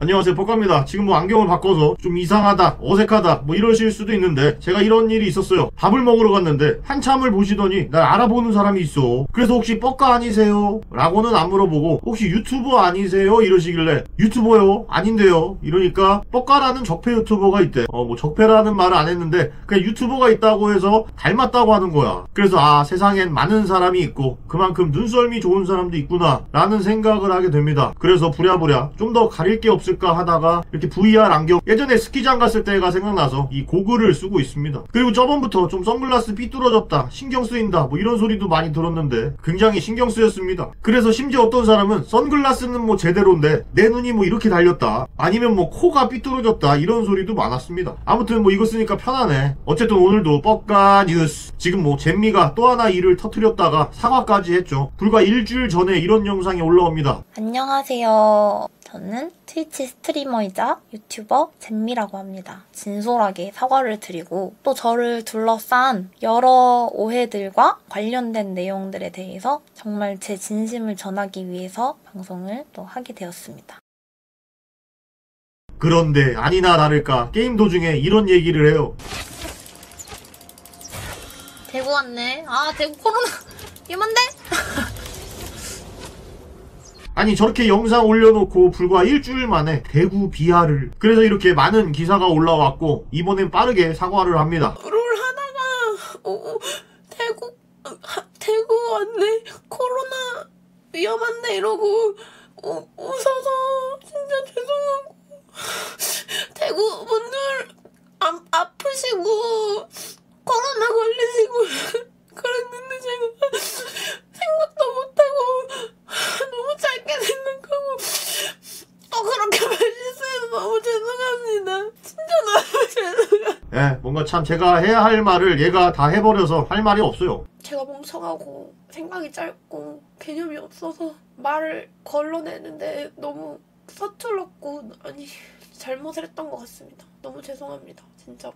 안녕하세요, 뻑갑니다. 지금 뭐 안경을 바꿔서 좀 이상하다, 어색하다 뭐 이러실 수도 있는데 제가 이런 일이 있었어요. 밥을 먹으러 갔는데 한참을 보시더니 날 알아보는 사람이 있어. 그래서 혹시 뻑가 아니세요? 라고는 안 물어보고 혹시 유튜버 아니세요? 이러시길래 유튜버요? 아닌데요? 이러니까 뻑가라는 적폐 유튜버가 있대. 뭐 적폐라는 말을 안 했는데 그냥 유튜버가 있다고 해서 닮았다고 하는 거야. 그래서 아, 세상엔 많은 사람이 있고 그만큼 눈썰미 좋은 사람도 있구나 라는 생각을 하게 됩니다. 그래서 부랴부랴 좀 더 가릴 게 없을까 하다가 이렇게 VR 안경, 예전에 스키장 갔을 때가 생각나서 이 고글을 쓰고 있습니다. 그리고 저번부터 좀 선글라스 삐뚤어졌다, 신경 쓰인다 뭐 이런 소리도 많이 들었는데 굉장히 신경 쓰였습니다. 그래서 심지어 어떤 사람은 선글라스는 뭐 제대로인데 내 눈이 뭐 이렇게 달렸다, 아니면 뭐 코가 삐뚤어졌다 이런 소리도 많았습니다. 아무튼 뭐 이거 쓰니까 편하네. 어쨌든 오늘도 뻑가 뉴스. 지금 뭐 잼미가 또 하나 일을 터뜨렸다가 사과까지 했죠. 불과 일주일 전에 이런 영상이 올라옵니다. 안녕하세요. 저는 트위치 스트리머이자 유튜버 잼미라고 합니다. 진솔하게 사과를 드리고 또 저를 둘러싼 여러 오해들과 관련된 내용들에 대해서 정말 제 진심을 전하기 위해서 방송을 또 하게 되었습니다. 그런데 아니나 다를까 게임 도중에 이런 얘기를 해요. 대구 왔네. 아, 대구 코로나 위험한데? 아니 저렇게 영상 올려놓고 불과 일주일 만에 대구 비하를. 그래서 이렇게 많은 기사가 올라왔고 이번엔 빠르게 사과를 합니다. 롤 하다가 대구 왔네, 코로나 위험한데 이러고 웃어서 진짜 죄송하고, 대구 분들 아프시고 코로나 걸리시고 그랬는데 제가 생각도 못하고 너무 짧게 생각하고 그렇게 말실수해서 너무 죄송합니다. 진짜 너무 죄송합니다. 예, 뭔가 참 제가 해야 할 말을 얘가 다 해버려서 할 말이 없어요. 제가 멍청하고 생각이 짧고 개념이 없어서 말을 걸러내는데 너무 서툴렀고, 아니 잘못을 했던 것 같습니다. 너무 죄송합니다, 진짜로.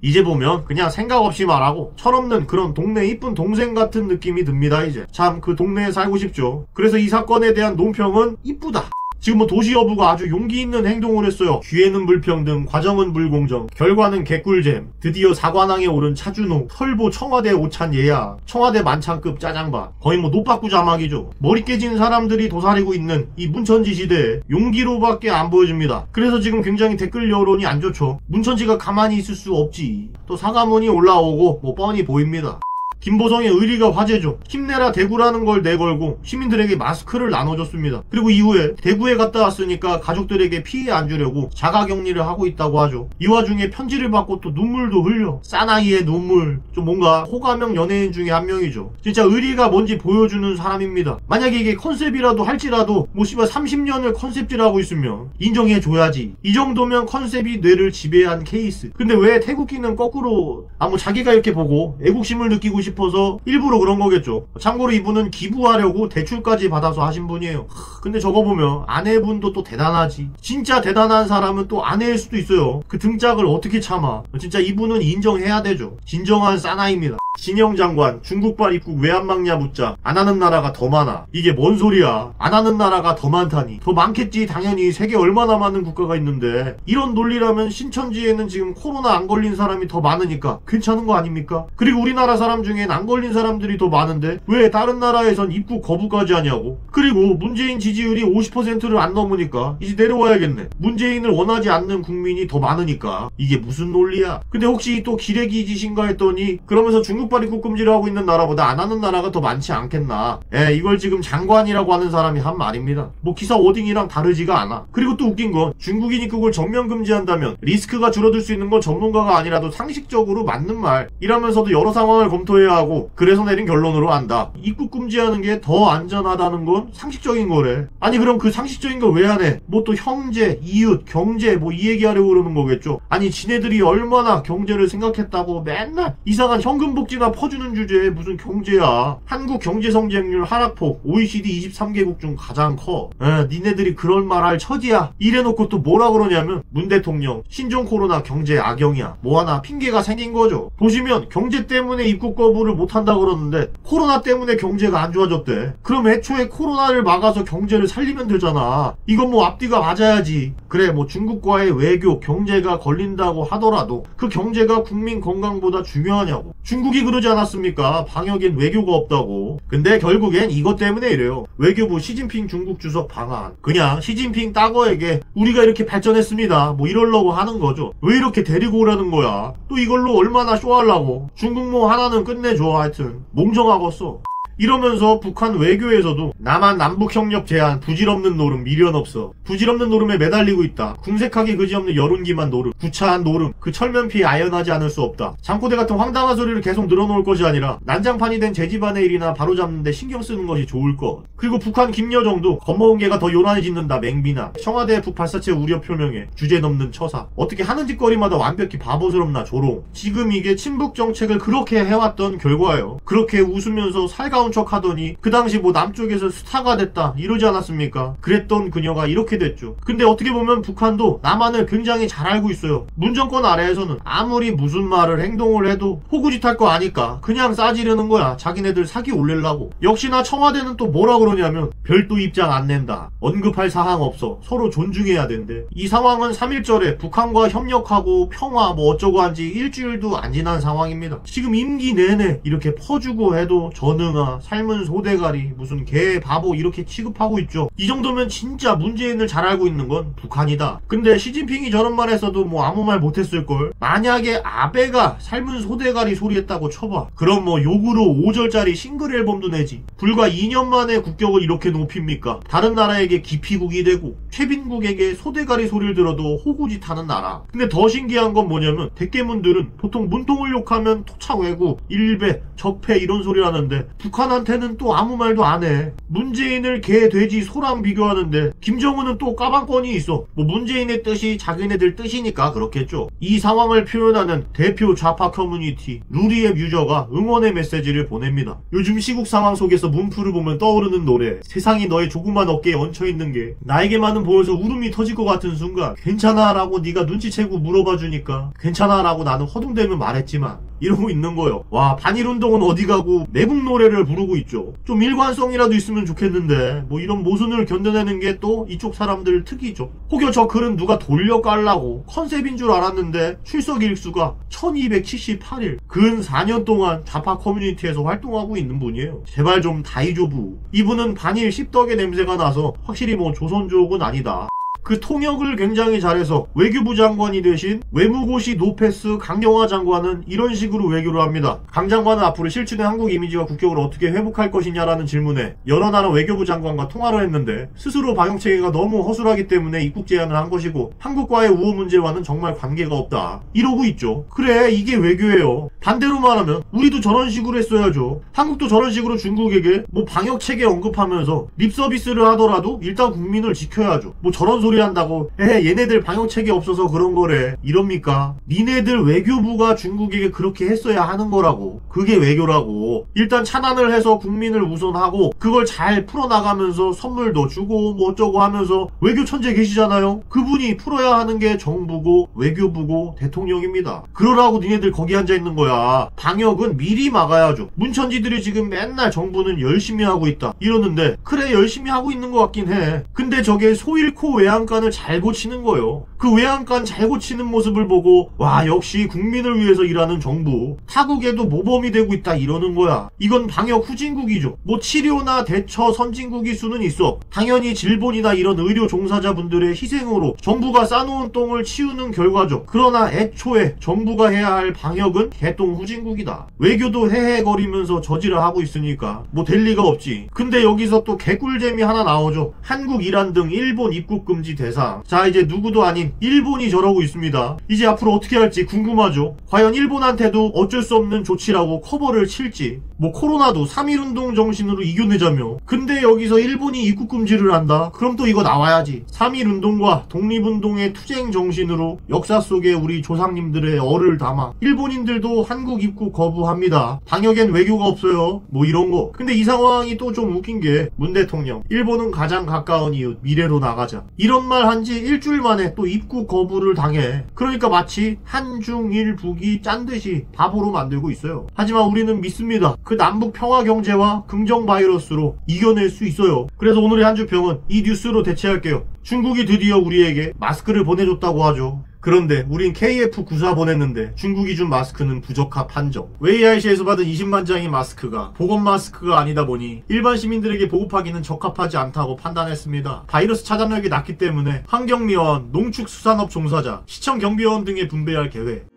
이제 보면 그냥 생각 없이 말하고 철없는 그런 동네 이쁜 동생 같은 느낌이 듭니다. 이제 참 그 동네에 살고 싶죠. 그래서 이 사건에 대한 논평은 이쁘다. 지금 뭐 도시여부가 아주 용기 있는 행동을 했어요. 기회는 불평등, 과정은 불공정, 결과는 개꿀잼. 드디어 사관왕에 오른 차준호, 털보 청와대 오찬 예약, 청와대 만찬급 짜장밥. 거의 뭐 노빠꾸 자막이죠. 머리 깨진 사람들이 도사리고 있는 이 문천지 시대에 용기로밖에 안 보여집니다. 그래서 지금 굉장히 댓글 여론이 안 좋죠. 문천지가 가만히 있을 수 없지. 또 사과문이 올라오고 뭐 뻔히 보입니다. 김보성의 의리가 화제죠. 힘내라 대구라는 걸 내걸고 시민들에게 마스크를 나눠줬습니다. 그리고 이후에 대구에 갔다 왔으니까 가족들에게 피해 안 주려고 자가격리를 하고 있다고 하죠. 이 와중에 편지를 받고 또 눈물도 흘려. 사나이의 눈물. 좀 뭔가 호감형 연예인 중에 한 명이죠. 진짜 의리가 뭔지 보여주는 사람입니다. 만약에 이게 컨셉이라도 할지라도 뭐 씨발 30년을 컨셉질하고 있으면 인정해줘야지. 이 정도면 컨셉이 뇌를 지배한 케이스. 근데 왜 태국인은 거꾸로 뭐 자기가 이렇게 보고 애국심을 느끼고 싶어서 일부러 그런 거겠죠. 참고로 이분은 기부하려고 대출까지 받아서 하신 분이에요. 근데 저거 보면 아내분도 또 대단하지. 진짜 대단한 사람은 또 아내일 수도 있어요. 그 등짝을 어떻게 참아. 진짜 이분은 인정해야 되죠. 진정한 사나이입니다. 진영 장관, 중국발 입국 왜 안 막냐 묻자 안 하는 나라가 더 많아. 이게 뭔 소리야. 안 하는 나라가 더 많다니. 더 많겠지. 당연히 세계 얼마나 많은 국가가 있는데. 이런 논리라면 신천지에는 지금 코로나 안 걸린 사람이 더 많으니까 괜찮은 거 아닙니까? 그리고 우리나라 사람 중엔 안 걸린 사람들이 더 많은데 왜 다른 나라에선 입국 거부까지 하냐고. 그리고 문재인 지지율이 50%를 안 넘으니까 이제 내려와야겠네. 문재인을 원하지 않는 국민이 더 많으니까. 이게 무슨 논리야. 근데 혹시 또 기레기 짓인가 했더니 그러면서 중국발 입국 금지를 하고 있는 나라보다 안 하는 나라가 더 많지 않겠나. 이걸 지금 장관이라고 하는 사람이 한 말입니다. 뭐 기사 워딩이랑 다르지가 않아. 그리고 또 웃긴 건 중국인 입국을 전면 금지한다면 리스크가 줄어들 수 있는 건 전문가가 아니라도 상식적으로 맞는 말 이라면서도 여러 상황을 검토해야 하고 그래서 내린 결론으로 안다. 입국 금지하는 게 더 안전하다는 건 상식적인 거래. 아니 그럼 그 상식적인 걸 왜 안 해? 뭐 또 형제, 이웃, 경제 뭐 이 얘기하려고 그러는 거겠죠. 아니 지네들이 얼마나 경제를 생각했다고 맨날 이상한 현금 복지나 퍼주는 주제에 무슨 경제야. 한국 경제 성장률 하락폭 OECD 23개국 중 가장 커. 니네들이 그럴 말 할 처지야. 이래놓고 또 뭐라 그러냐면 문 대통령 신종 코로나 경제 악영이야. 뭐 하나 핑계가 생긴 거죠. 보시면 경제 때문에 입국 거부 여부를 못한다 그러는데 코로나 때문에 경제가 안 좋아졌대. 그럼 애초에 코로나를 막아서 경제를 살리면 되잖아. 이건 뭐 앞뒤가 맞아야지. 그래 뭐 중국과의 외교, 경제가 걸린다고 하더라도 그 경제가 국민 건강보다 중요하냐고. 중국이 그러지 않았습니까? 방역엔 외교가 없다고. 근데 결국엔 이것 때문에 이래요. 외교부 시진핑 중국 주석 방한. 그냥 시진핑 따거에게 우리가 이렇게 발전했습니다. 뭐 이러려고 하는 거죠. 왜 이렇게 데리고 오라는 거야? 또 이걸로 얼마나 쇼하려고. 중국모 하나는 끝내줘. 하여튼 몽정하겠어. 이러면서 북한 외교에서도 남한 남북 협력 제한, 부질없는 노름, 미련 없어. 부질없는 노름에 매달리고 있다. 궁색하게 그지없는 여론기만 노름, 구차한 노름, 그 철면피에 아연하지 않을 수 없다. 잠꼬대 같은 황당한 소리를 계속 늘어놓을 것이 아니라 난장판이 된 제 집안의 일이나 바로잡는데 신경 쓰는 것이 좋을 것. 그리고 북한 김여정도 겁먹은 개가 더 요란해진다 맹비나. 청와대 북발사체 우려 표명에 주제 넘는 처사. 어떻게 하는 짓거리마다 완벽히 바보스럽나 조롱. 지금 이게 친북 정책을 그렇게 해왔던 결과예요. 그렇게 웃으면서 살가운 척 하더니 그 당시 뭐 남쪽에서 스타가 됐다 이러지 않았습니까? 그랬던 그녀가 이렇게 됐죠. 근데 어떻게 보면 북한도 남한을 굉장히 잘 알고 있어요. 문정권 아래에서는 아무리 무슨 말을 행동을 해도 호구짓할 거 아니까 그냥 싸지르는 거야. 자기네들 사기 올리려고. 역시나 청와대는 또 뭐라 그러냐면 별도 입장 안 낸다. 언급할 사항 없어. 서로 존중해야 된대. 이 상황은 3.1절에 북한과 협력하고 평화 뭐 어쩌고 한지 일주일도 안 지난 상황입니다. 지금 임기 내내 이렇게 퍼주고 해도 전응아 삶은 소대가리 무슨 개 바보 이렇게 취급하고 있죠. 이 정도면 진짜 문재인을 잘 알고 있는 건 북한이다. 근데 시진핑이 저런 말 했어도 뭐 아무 말 못했을걸. 만약에 아베가 삶은 소대가리 소리 했다고 쳐봐. 그럼 뭐 욕으로 5절짜리 싱글 앨범도 내지. 불과 2년 만에 국격을 이렇게 높입니까? 다른 나라에게 기피국이 되고 최빈국에게 소대가리 소리를 들어도 호구짓하는 나라. 근데 더 신기한 건 뭐냐면 대깨문들은 보통 문통을 욕하면 토착외구, 일배, 적폐 이런 소리 하는데 북한한테는 또 아무 말도 안 해. 문재인을 개, 돼지, 소랑 비교하는데 김정은은 또 까방권이 있어. 뭐 문재인의 뜻이 자기네들 뜻이니까 그렇겠죠. 이 상황을 표현하는 대표 좌파 커뮤니티 루리앱 유저가 응원의 메시지를 보냅니다. 요즘 시국 상황 속에서 문프를 보면 떠오르는 노래. 세상이 너의 조그만 어깨에 얹혀있는 게 나에게만은 보여서 울음이 터질 것 같은 순간 괜찮아 라고 네가 눈치채고 물어봐 주니까 괜찮아 라고 나는 허둥대며 말했지만 이러고 있는 거예요. 와, 반일운동은 어디 가고 내국 노래를 부르고 있죠. 좀 일관성이라도 있으면 좋겠는데 뭐 이런 모순을 견뎌내는 게 또 이쪽 사람들 특이죠. 혹여 저 글은 누가 돌려 깔라고 컨셉인 줄 알았는데 출석 일수가 1278일. 근 4년 동안 좌파 커뮤니티에서 활동하고 있는 분이에요. 제발 좀 다이조부. 이분은 반일 씹덕의 냄새가 나서 확실히 뭐 조선족은 아니다. 그 통역을 굉장히 잘해서 외교부 장관이 대신 외무고시 노패스 강경화 장관은 이런 식으로 외교를 합니다. 강 장관은 앞으로 실추된 한국 이미지와 국격을 어떻게 회복할 것이냐라는 질문에 여러 나라 외교부 장관과 통화를 했는데 스스로 방역체계가 너무 허술하기 때문에 입국 제한을 한 것이고 한국과의 우호 문제와는 정말 관계가 없다. 이러고 있죠. 그래, 이게 외교예요. 반대로 말하면 우리도 저런 식으로 했어야죠. 한국도 저런 식으로 중국에게 뭐 방역체계 언급하면서 립서비스를 하더라도 일단 국민을 지켜야죠. 뭐 저런 소리 한다고 얘네들 방역체계 없어서 그런 거래 이럽니까? 니네들 외교부가 중국에게 그렇게 했어야 하는 거라고. 그게 외교라고. 일단 차단을 해서 국민을 우선하고 그걸 잘 풀어나가면서 선물도 주고 뭐 어쩌고 하면서 외교 천재 계시잖아요. 그분이 풀어야 하는 게 정부고 외교부고 대통령입니다. 그러라고 니네들 거기 앉아있는 거야. 방역은 미리 막아야죠. 문천지들이 지금 맨날 정부는 열심히 하고 있다 이러는데 그래 열심히 하고 있는 것 같긴 해. 근데 저게 소잃고 외양간을 잘 고치는 거예요. 그 외양간 잘 고치는 모습을 보고 와 역시 국민을 위해서 일하는 정부. 타국에도 모범이 되고 있다 이러는 거야. 이건 방역 후진국이죠. 뭐 치료나 대처 선진국일 수는 있어. 당연히 질본이나 이런 의료 종사자분들의 희생으로 정부가 싸놓은 똥을 치우는 결과죠. 그러나 애초에 정부가 해야 할 방역은 개똥 후진국이다. 외교도 헤헤거리면서 저지를 하고 있으니까 뭐 될 리가 없지. 근데 여기서 또 개꿀잼이 하나 나오죠. 한국, 이란 등 일본 입국 금지 대상. 자, 이제 누구도 아닌 일본이 저러고 있습니다. 이제 앞으로 어떻게 할지 궁금하죠. 과연 일본한테도 어쩔 수 없는 조치라고 커버를 칠지. 뭐 코로나도 3.1운동 정신으로 이겨내자며. 근데 여기서 일본이 입국 금지를 한다? 그럼 또 이거 나와야지. 3.1운동과 독립운동의 투쟁 정신으로 역사 속에 우리 조상님들의 얼을 담아 일본인들도 한국 입국 거부합니다. 방역엔 외교가 없어요. 뭐 이런 거. 근데 이 상황이 또 좀 웃긴 게 문 대통령 일본은 가장 가까운 이웃 미래로 나가자 이런 이런 말 한 지 일주일 만에 또 입국 거부를 당해. 그러니까 마치 한중일 북이 짠 듯이 바보로 만들고 있어요. 하지만 우리는 믿습니다. 그 남북 평화 경제와 긍정 바이러스로 이겨낼 수 있어요. 그래서 오늘의 한주평은 이 뉴스로 대체할게요. 중국이 드디어 우리에게 마스크를 보내줬다고 하죠. 그런데 우린 KF94 보냈는데 중국이 준 마스크는 부적합 판정. 웨이아이시에서 받은 20만 장의 마스크가 보건 마스크가 아니다 보니 일반 시민들에게 보급하기는 적합하지 않다고 판단했습니다. 바이러스 차단력이 낮기 때문에 환경미화원, 농축수산업 종사자, 시청 경비원 등에 분배할 계획.